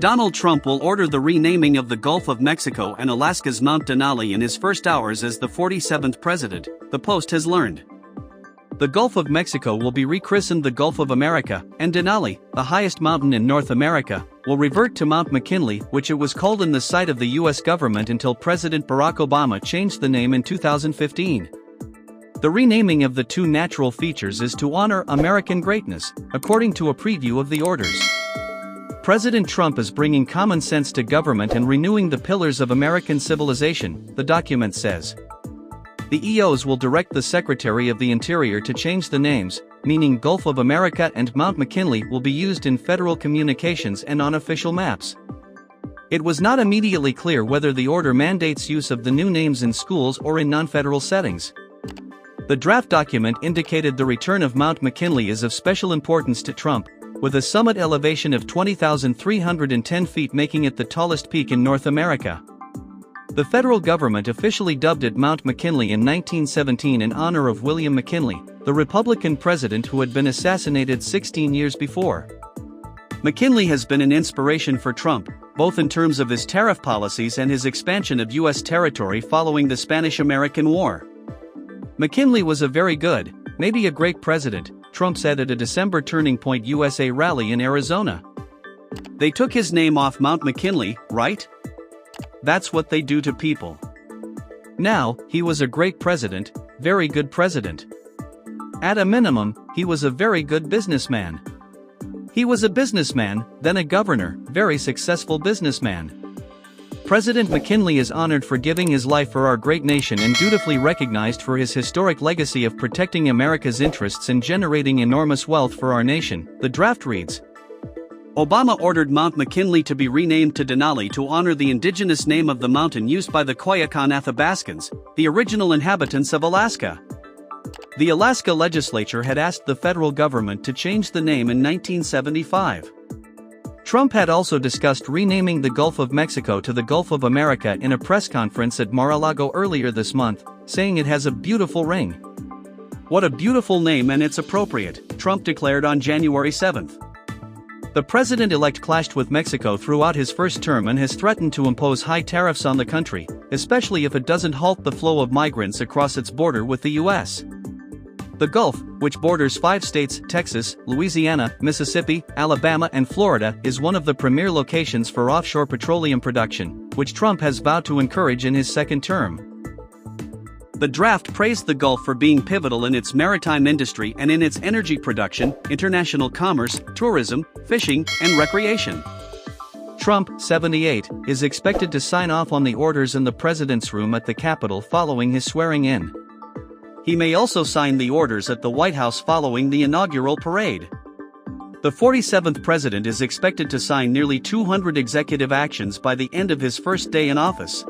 Donald Trump will order the renaming of the Gulf of Mexico and Alaska's Mount Denali in his first hours as the 47th president, the Post has learned. The Gulf of Mexico will be rechristened the Gulf of America, and Denali, the highest mountain in North America, will revert to Mount McKinley, which it was called in the sight of the U.S. government until President Barack Obama changed the name in 2015. The renaming of the two natural features is to honor American greatness, according to a preview of the orders. President Trump is bringing common sense to government and renewing the pillars of American civilization, the document says. The EOs will direct the Secretary of the Interior to change the names, meaning Gulf of America and Mount McKinley will be used in federal communications and on official maps. It was not immediately clear whether the order mandates use of the new names in schools or in non-federal settings. The draft document indicated the return of Mount McKinley is of special importance to Trump, with a summit elevation of 20,310 feet making it the tallest peak in North America. The federal government officially dubbed it Mount McKinley in 1917 in honor of William McKinley, the Republican president who had been assassinated 16 years before. McKinley has been an inspiration for Trump, both in terms of his tariff policies and his expansion of U.S. territory following the Spanish-American War. McKinley was a very good, maybe a great president, Trump said at a December Turning Point USA rally in Arizona. They took his name off Mount McKinley, right? That's what they do to people. Now, he was a great president, very good president. At a minimum, he was a very good businessman. He was a businessman, then a governor, very successful businessman. President McKinley is honored for giving his life for our great nation and dutifully recognized for his historic legacy of protecting America's interests and generating enormous wealth for our nation, the draft reads. Obama ordered Mount McKinley to be renamed to Denali to honor the indigenous name of the mountain used by the Koyukon Athabascans, the original inhabitants of Alaska. The Alaska legislature had asked the federal government to change the name in 1975. Trump had also discussed renaming the Gulf of Mexico to the Gulf of America in a press conference at Mar-a-Lago earlier this month, saying it has a beautiful ring. What a beautiful name, and it's appropriate, Trump declared on January 7. The president-elect clashed with Mexico throughout his first term and has threatened to impose high tariffs on the country, especially if it doesn't halt the flow of migrants across its border with the U.S. The Gulf, which borders 5 states, Texas, Louisiana, Mississippi, Alabama and Florida, is one of the premier locations for offshore petroleum production, which Trump has vowed to encourage in his second term. The draft praised the Gulf for being pivotal in its maritime industry and in its energy production, international commerce, tourism, fishing, and recreation. Trump, 78, is expected to sign off on the orders in the president's room at the Capitol following his swearing-in. He may also sign the orders at the White House following the inaugural parade. The 47th president is expected to sign nearly 200 executive actions by the end of his first day in office.